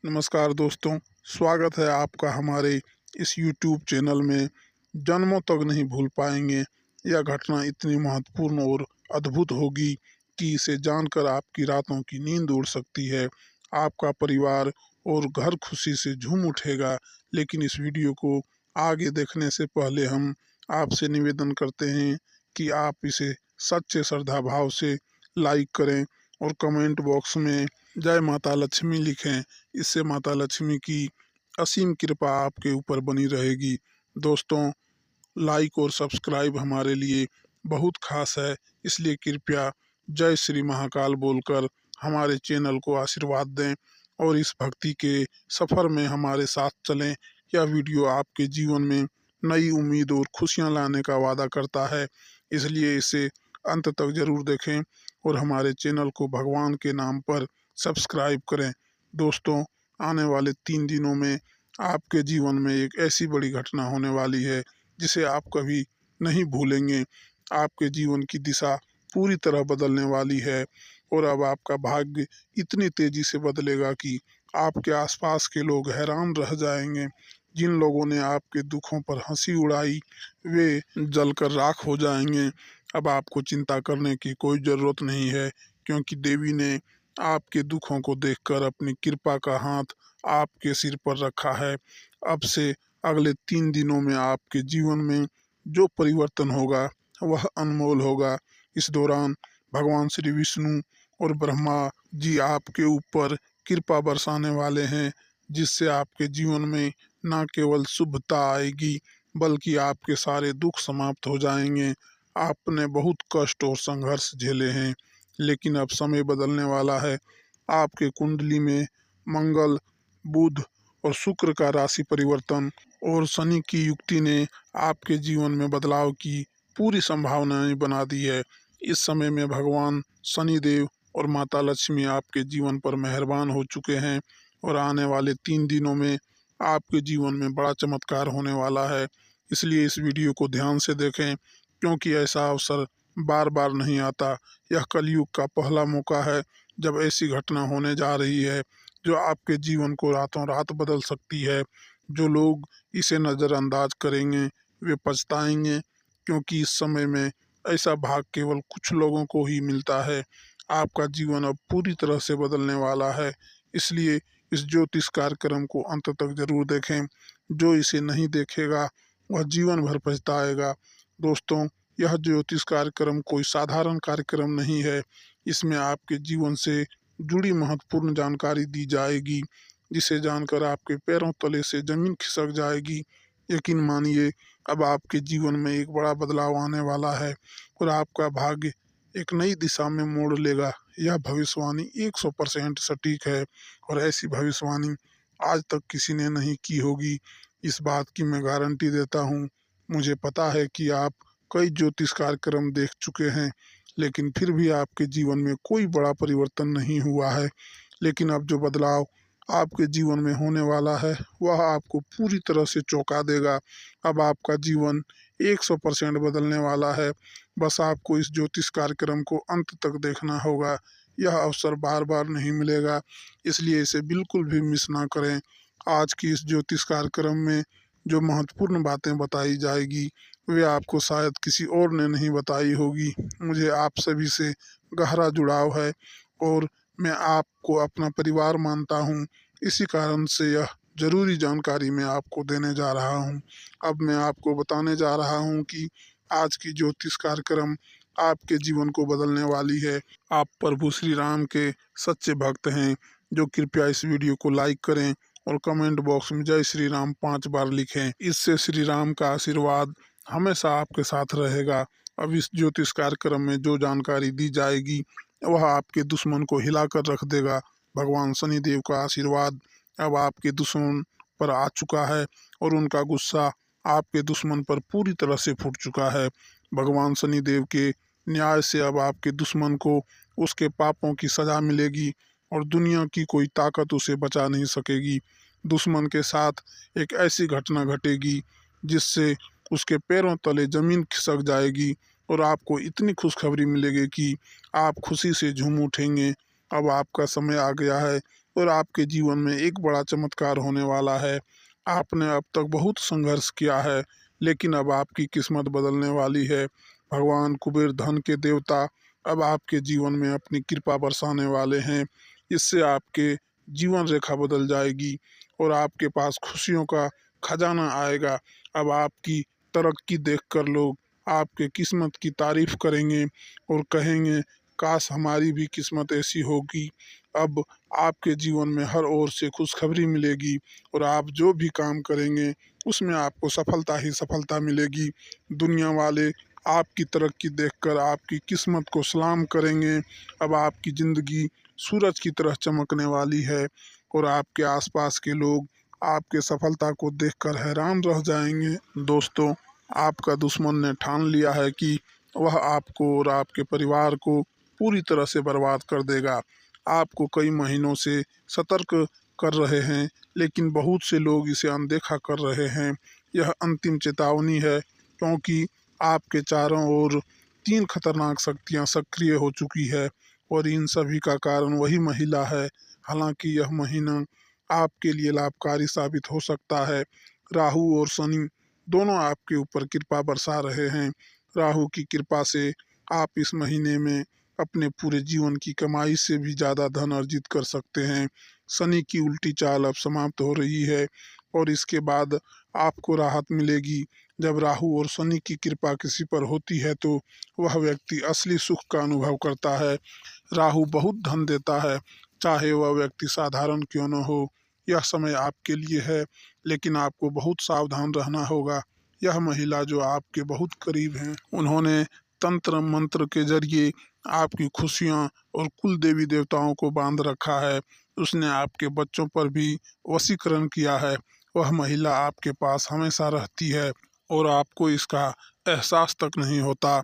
नमस्कार दोस्तों, स्वागत है आपका हमारे इस YouTube चैनल में। जन्मों तक नहीं भूल पाएंगे, यह घटना इतनी महत्वपूर्ण और अद्भुत होगी कि इसे जानकर आपकी रातों की नींद उड़ सकती है। आपका परिवार और घर खुशी से झूम उठेगा। लेकिन इस वीडियो को आगे देखने से पहले हम आपसे निवेदन करते हैं कि आप इसे सच्चे श्रद्धा भाव से लाइक करें और कमेंट बॉक्स में जय माता लक्ष्मी लिखें। इससे माता लक्ष्मी की असीम कृपा आपके ऊपर बनी रहेगी। दोस्तों, लाइक और सब्सक्राइब हमारे लिए बहुत खास है, इसलिए कृपया जय श्री महाकाल बोलकर हमारे चैनल को आशीर्वाद दें और इस भक्ति के सफ़र में हमारे साथ चलें। यह वीडियो आपके जीवन में नई उम्मीद और खुशियां लाने का वादा करता है, इसलिए इसे अंत तक जरूर देखें और हमारे चैनल को भगवान के नाम पर सब्सक्राइब करें। दोस्तों, आने वाले 3 दिनों में आपके जीवन में एक ऐसी बड़ी घटना होने वाली है जिसे आप कभी नहीं भूलेंगे। आपके जीवन की दिशा पूरी तरह बदलने वाली है और अब आपका भाग्य इतनी तेजी से बदलेगा कि आपके आसपास के लोग हैरान रह जाएंगे। जिन लोगों ने आपके दुखों पर हंसी उड़ाई, वे जलकर राख हो जाएंगे। अब आपको चिंता करने की कोई ज़रूरत नहीं है, क्योंकि देवी ने आपके दुखों को देखकर अपनी कृपा का हाथ आपके सिर पर रखा है। अब से अगले 3 दिनों में आपके जीवन में जो परिवर्तन होगा वह अनमोल होगा। इस दौरान भगवान श्री विष्णु और ब्रह्मा जी आपके ऊपर कृपा बरसाने वाले हैं, जिससे आपके जीवन में न केवल शुभता आएगी बल्कि आपके सारे दुख समाप्त हो जाएंगे। आपने बहुत कष्ट और संघर्ष झेले हैं, लेकिन अब समय बदलने वाला है। आपके कुंडली में मंगल, बुध और शुक्र का राशि परिवर्तन और शनि की युक्ति ने आपके जीवन में बदलाव की पूरी संभावनाएं बना दी है। इस समय में भगवान शनिदेव और माता लक्ष्मी आपके जीवन पर मेहरबान हो चुके हैं और आने वाले 3 दिनों में आपके जीवन में बड़ा चमत्कार होने वाला है। इसलिए इस वीडियो को ध्यान से देखें, क्योंकि ऐसा अवसर बार बार नहीं आता। यह कलयुग का पहला मौका है जब ऐसी घटना होने जा रही है जो आपके जीवन को रातों रात बदल सकती है। जो लोग इसे नज़रअंदाज करेंगे वे पछताएंगे, क्योंकि इस समय में ऐसा भाग केवल कुछ लोगों को ही मिलता है। आपका जीवन अब पूरी तरह से बदलने वाला है, इसलिए इस ज्योतिष कार्यक्रम को अंत तक जरूर देखें। जो इसे नहीं देखेगा वह जीवन भर पछताएगा। दोस्तों, यह ज्योतिष कार्यक्रम कोई साधारण कार्यक्रम नहीं है। इसमें आपके जीवन से जुड़ी महत्वपूर्ण जानकारी दी जाएगी, जिसे जानकर आपके पैरों तले से जमीन खिसक जाएगी। यकीन मानिए, अब आपके जीवन में एक बड़ा बदलाव आने वाला है और आपका भाग्य एक नई दिशा में मोड़ लेगा। यह भविष्यवाणी 100% सटीक है और ऐसी भविष्यवाणी आज तक किसी ने नहीं की होगी। इस बात की मैं गारंटी देता हूँ। मुझे पता है कि आप कई ज्योतिष कार्यक्रम देख चुके हैं, लेकिन फिर भी आपके जीवन में कोई बड़ा परिवर्तन नहीं हुआ है। लेकिन अब जो बदलाव आपके जीवन में होने वाला है वह आपको पूरी तरह से चौंका देगा। अब आपका जीवन 100% बदलने वाला है। बस आपको इस ज्योतिष कार्यक्रम को अंत तक देखना होगा। यह अवसर बार बार नहीं मिलेगा, इसलिए इसे बिल्कुल भी मिस ना करें। आज की इस ज्योतिष कार्यक्रम में जो महत्वपूर्ण बातें बताई जाएगी वे आपको शायद किसी और ने नहीं बताई होगी। मुझे आप सभी से गहरा जुड़ाव है और मैं आपको अपना परिवार मानता हूँ। इसी कारण से यह ज़रूरी जानकारी मैं आपको देने जा रहा हूँ। अब मैं आपको बताने जा रहा हूँ कि आज की ज्योतिष कार्यक्रम आपके जीवन को बदलने वाली है। आप प्रभु श्री राम के सच्चे भक्त हैं, जो कृपया इस वीडियो को लाइक करें और कमेंट बॉक्स में जय श्री राम 5 बार लिखें। इससे श्री राम का आशीर्वाद हमेशा आपके साथ रहेगा। अब इस ज्योतिष कार्यक्रम में जो जानकारी दी जाएगी वह आपके दुश्मन को हिलाकर रख देगा। भगवान शनिदेव का आशीर्वाद अब आपके दुश्मन पर आ चुका है और उनका गुस्सा आपके दुश्मन पर पूरी तरह से फूट चुका है। भगवान शनिदेव के न्याय से अब आपके दुश्मन को उसके पापों की सजा मिलेगी और दुनिया की कोई ताकत उसे बचा नहीं सकेगी। दुश्मन के साथ एक ऐसी घटना घटेगी जिससे उसके पैरों तले जमीन खिसक जाएगी और आपको इतनी खुशखबरी मिलेगी कि आप खुशी से झूम उठेंगे। अब आपका समय आ गया है और आपके जीवन में एक बड़ा चमत्कार होने वाला है। आपने अब तक बहुत संघर्ष किया है, लेकिन अब आपकी किस्मत बदलने वाली है। भगवान कुबेर धन के देवता अब आपके जीवन में अपनी कृपा बरसाने वाले हैं। इससे आपके जीवन रेखा बदल जाएगी और आपके पास खुशियों का खजाना आएगा। अब आपकी तरक्की देखकर लोग आपके किस्मत की तारीफ करेंगे और कहेंगे, काश हमारी भी किस्मत ऐसी होगी। अब आपके जीवन में हर ओर से खुशखबरी मिलेगी और आप जो भी काम करेंगे उसमें आपको सफलता ही सफलता मिलेगी। दुनिया वाले आपकी तरक्की देखकर आपकी किस्मत को सलाम करेंगे। अब आपकी ज़िंदगी सूरज की तरह चमकने वाली है और आपके आसपास के लोग आपके सफलता को देखकर हैरान रह जाएंगे। दोस्तों, आपका दुश्मन ने ठान लिया है कि वह आपको और आपके परिवार को पूरी तरह से बर्बाद कर देगा। आपको कई महीनों से सतर्क कर रहे हैं, लेकिन बहुत से लोग इसे अनदेखा कर रहे हैं। यह अंतिम चेतावनी है, क्योंकि आपके चारों ओर 3 खतरनाक शक्तियां सक्रिय हो चुकी है और इन सभी का कारण वही महिला है। हालांकि यह महीना आपके लिए लाभकारी साबित हो सकता है। राहु और शनि दोनों आपके ऊपर कृपा बरसा रहे हैं। राहु की कृपा से आप इस महीने में अपने पूरे जीवन की कमाई से भी ज़्यादा धन अर्जित कर सकते हैं। शनि की उल्टी चाल अब समाप्त हो रही है और इसके बाद आपको राहत मिलेगी। जब राहु और शनि की कृपा किसी पर होती है तो वह व्यक्ति असली सुख का अनुभव करता है। राहु बहुत धन देता है, चाहे वह व्यक्ति साधारण क्यों न हो। यह समय आपके लिए है, लेकिन आपको बहुत सावधान रहना होगा। यह महिला जो आपके बहुत करीब हैं, उन्होंने तंत्र मंत्र के जरिए आपकी खुशियां और कुल देवी देवताओं को बांध रखा है। उसने आपके बच्चों पर भी वशीकरण किया है। वह महिला आपके पास हमेशा रहती है और आपको इसका एहसास तक नहीं होता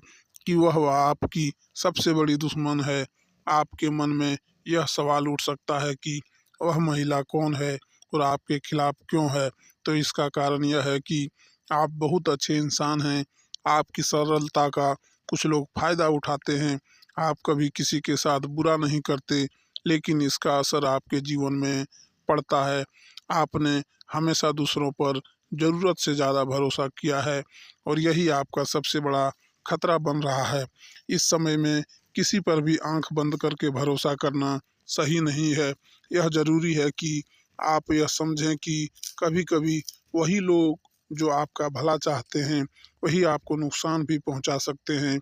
कि वह आपकी सबसे बड़ी दुश्मन है। आपके मन में यह सवाल उठ सकता है कि वह महिला कौन है और आपके खिलाफ क्यों है। तो इसका कारण यह है कि आप बहुत अच्छे इंसान हैं। आपकी सरलता का कुछ लोग फायदा उठाते हैं। आप कभी किसी के साथ बुरा नहीं करते, लेकिन इसका असर आपके जीवन में पड़ता है। आपने हमेशा दूसरों पर ज़रूरत से ज़्यादा भरोसा किया है और यही आपका सबसे बड़ा खतरा बन रहा है। इस समय में किसी पर भी आंख बंद करके भरोसा करना सही नहीं है। यह ज़रूरी है कि आप यह समझें कि कभी कभी वही लोग जो आपका भला चाहते हैं, वही आपको नुकसान भी पहुंचा सकते हैं।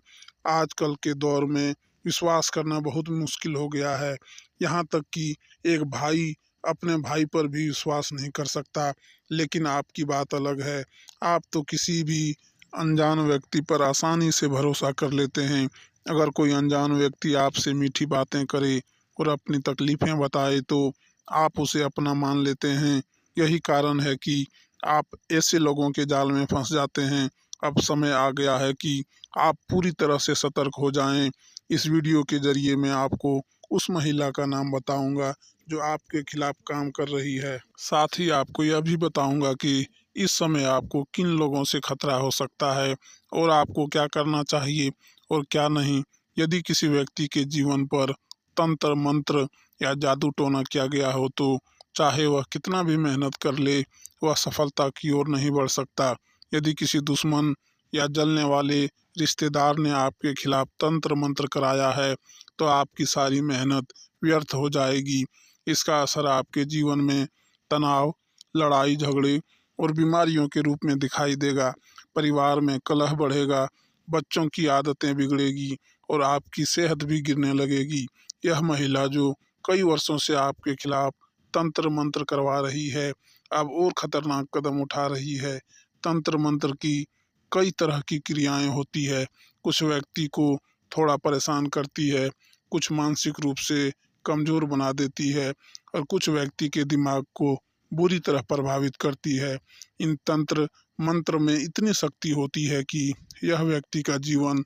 आजकल के दौर में विश्वास करना बहुत मुश्किल हो गया है। यहाँ तक कि एक भाई अपने भाई पर भी विश्वास नहीं कर सकता। लेकिन आपकी बात अलग है। आप तो किसी भी अनजान व्यक्ति पर आसानी से भरोसा कर लेते हैं। अगर कोई अनजान व्यक्ति आपसे मीठी बातें करे और अपनी तकलीफें बताए तो आप उसे अपना मान लेते हैं। यही कारण है कि आप ऐसे लोगों के जाल में फंस जाते हैं। अब समय आ गया है कि आप पूरी तरह से सतर्क हो जाएं। इस वीडियो के जरिए मैं आपको उस महिला का नाम बताऊंगा जो आपके खिलाफ काम कर रही है। साथ ही आपको यह भी बताऊंगा कि इस समय आपको किन लोगों से खतरा हो सकता है और आपको क्या करना चाहिए और क्या नहीं। यदि किसी व्यक्ति के जीवन पर तंत्र मंत्र या जादू टोना किया गया हो तो चाहे वह कितना भी मेहनत कर ले, वह सफलता की ओर नहीं बढ़ सकता। यदि किसी दुश्मन या जलने वाले रिश्तेदार ने आपके खिलाफ तंत्र मंत्र कराया है तो आपकी सारी मेहनत व्यर्थ हो जाएगी। इसका असर आपके जीवन में तनाव, लड़ाई झगड़े और बीमारियों के रूप में दिखाई देगा। परिवार में कलह बढ़ेगा, बच्चों की आदतें बिगड़ेगी और आपकी सेहत भी गिरने लगेगी। यह महिला जो कई वर्षों से आपके खिलाफ तंत्र मंत्र करवा रही है, अब और खतरनाक कदम उठा रही है। तंत्र मंत्र की कई तरह की क्रियाएं होती है। कुछ व्यक्ति को थोड़ा परेशान करती है, कुछ मानसिक रूप से कमज़ोर बना देती है और कुछ व्यक्ति के दिमाग को बुरी तरह प्रभावित करती है। इन तंत्र मंत्र में इतनी शक्ति होती है कि यह व्यक्ति का जीवन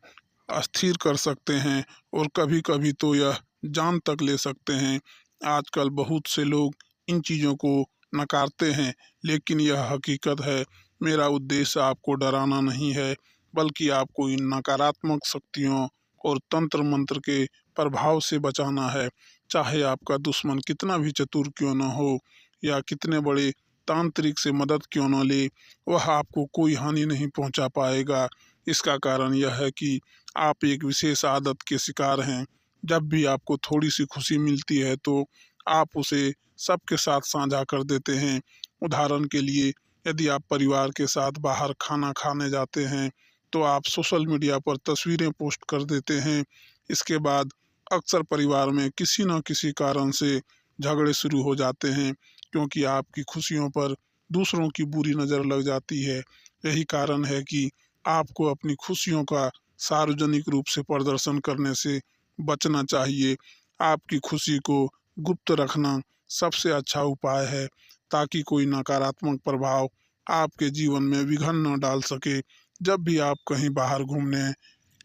अस्थिर कर सकते हैं और कभी कभी तो यह जान तक ले सकते हैं। आजकल बहुत से लोग इन चीज़ों को नकारते हैं, लेकिन यह हकीकत है। मेरा उद्देश्य आपको डराना नहीं है, बल्कि आपको इन नकारात्मक शक्तियों और तंत्र मंत्र के प्रभाव से बचाना है। चाहे आपका दुश्मन कितना भी चतुर क्यों न हो या कितने बड़े तांत्रिक से मदद क्यों न ले, वह आपको कोई हानि नहीं पहुंचा पाएगा। इसका कारण यह है कि आप एक विशेष आदत के शिकार हैं। जब भी आपको थोड़ी सी खुशी मिलती है तो आप उसे सबके साथ साझा कर देते हैं। उदाहरण के लिए, यदि आप परिवार के साथ बाहर खाना खाने जाते हैं तो आप सोशल मीडिया पर तस्वीरें पोस्ट कर देते हैं। इसके बाद अक्सर परिवार में किसी न किसी कारण से झगड़े शुरू हो जाते हैं, क्योंकि आपकी खुशियों पर दूसरों की बुरी नज़र लग जाती है। यही कारण है कि आपको अपनी खुशियों का सार्वजनिक रूप से प्रदर्शन करने से बचना चाहिए। आपकी खुशी को गुप्त रखना सबसे अच्छा उपाय है, ताकि कोई नकारात्मक प्रभाव आपके जीवन में विघन न डाल सके। जब भी आप कहीं बाहर घूमने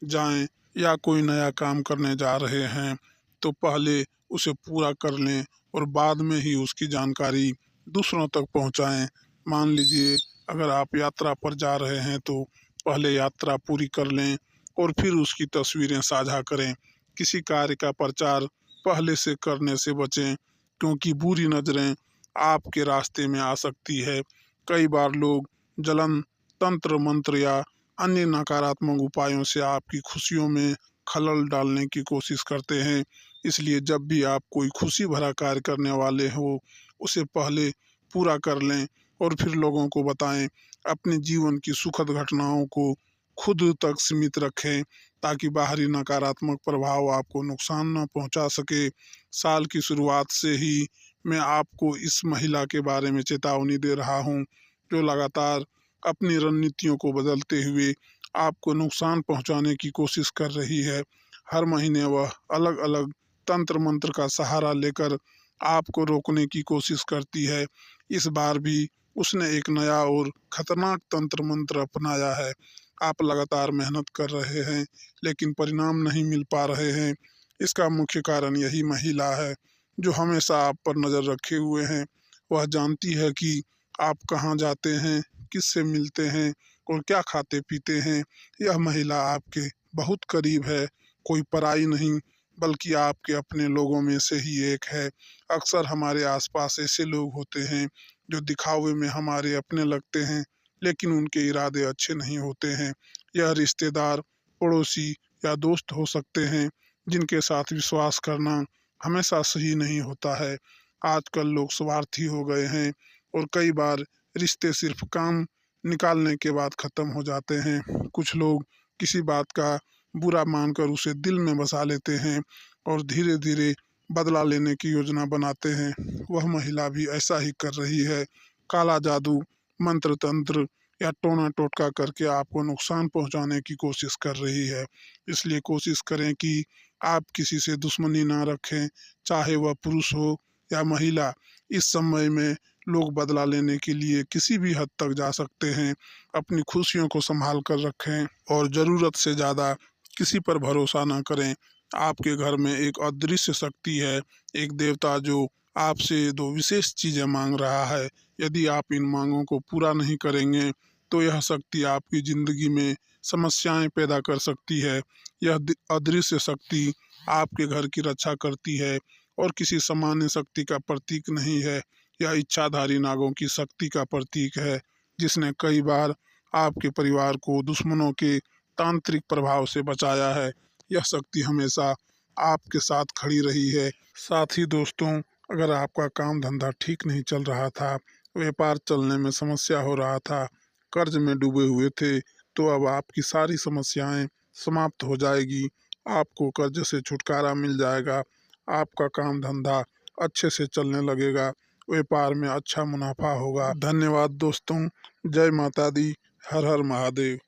जाएं या कोई नया काम करने जा रहे हैं तो पहले उसे पूरा कर लें और बाद में ही उसकी जानकारी दूसरों तक पहुंचाएं। मान लीजिए, अगर आप यात्रा पर जा रहे हैं तो पहले यात्रा पूरी कर लें और फिर उसकी तस्वीरें साझा करें। किसी कार्य का प्रचार पहले से करने से बचें, क्योंकि बुरी नज़रें आपके रास्ते में आ सकती है। कई बार लोग जलन, तंत्र मंत्र या अन्य नकारात्मक उपायों से आपकी खुशियों में खलल डालने की कोशिश करते हैं। इसलिए जब भी आप कोई खुशी भरा कार्य करने वाले हो, उसे पहले पूरा कर लें और फिर लोगों को बताएं। अपने जीवन की सुखद घटनाओं को खुद तक सीमित रखें, ताकि बाहरी नकारात्मक प्रभाव आपको नुकसान न पहुंचा सके। साल की शुरुआत से ही मैं आपको इस महिला के बारे में चेतावनी दे रहा हूं, जो लगातार अपनी रणनीतियों को बदलते हुए आपको नुकसान पहुंचाने की कोशिश कर रही है। हर महीने वह अलग अलग तंत्र मंत्र का सहारा लेकर आपको रोकने की कोशिश करती है। इस बार भी उसने एक नया और खतरनाक तंत्र मंत्र अपनाया है। आप लगातार मेहनत कर रहे हैं, लेकिन परिणाम नहीं मिल पा रहे हैं। इसका मुख्य कारण यही महिला है, जो हमेशा आप पर नज़र रखे हुए हैं। वह जानती है कि आप कहाँ जाते हैं, किससे मिलते हैं और क्या खाते पीते हैं। यह महिला आपके बहुत करीब है, कोई पराई नहीं, बल्कि आपके अपने लोगों में से ही एक है। अक्सर हमारे आसपास ऐसे लोग होते हैं जो दिखावे में हमारे अपने लगते हैं, लेकिन उनके इरादे अच्छे नहीं होते हैं। यह रिश्तेदार, पड़ोसी या दोस्त हो सकते हैं, जिनके साथ विश्वास करना हमेशा सही नहीं होता है। आजकल लोग स्वार्थी हो गए हैं और कई बार रिश्ते सिर्फ काम निकालने के बाद ख़त्म हो जाते हैं। कुछ लोग किसी बात का बुरा मानकर उसे दिल में बसा लेते हैं और धीरे धीरे बदला लेने की योजना बनाते हैं। वह महिला भी ऐसा ही कर रही है। काला जादू, मंत्र तंत्र या टोना टोटका करके आपको नुकसान पहुंचाने की कोशिश कर रही है। इसलिए कोशिश करें कि आप किसी से दुश्मनी ना रखें, चाहे वह पुरुष हो या महिला। इस समय में लोग बदला लेने के लिए किसी भी हद तक जा सकते हैं। अपनी खुशियों को संभाल कर रखें और ज़रूरत से ज़्यादा किसी पर भरोसा ना करें। आपके घर में एक अदृश्य शक्ति है, एक देवता जो आपसे दो विशेष चीज़ें मांग रहा है। यदि आप इन मांगों को पूरा नहीं करेंगे तो यह शक्ति आपकी ज़िंदगी में समस्याएं पैदा कर सकती है। यह अदृश्य शक्ति आपके घर की रक्षा करती है और किसी सामान्य शक्ति का प्रतीक नहीं है। यह इच्छाधारी नागों की शक्ति का प्रतीक है, जिसने कई बार आपके परिवार को दुश्मनों के तांत्रिक प्रभाव से बचाया है। यह शक्ति हमेशा आपके साथ खड़ी रही है। साथ ही दोस्तों, अगर आपका काम धंधा ठीक नहीं चल रहा था, व्यापार चलने में समस्या हो रहा था, कर्ज में डूबे हुए थे, तो अब आपकी सारी समस्याएं समाप्त हो जाएगी। आपको कर्ज से छुटकारा मिल जाएगा। आपका काम धंधा अच्छे से चलने लगेगा। व्यापार में अच्छा मुनाफा होगा। धन्यवाद दोस्तों। जय माता दी। हर हर महादेव।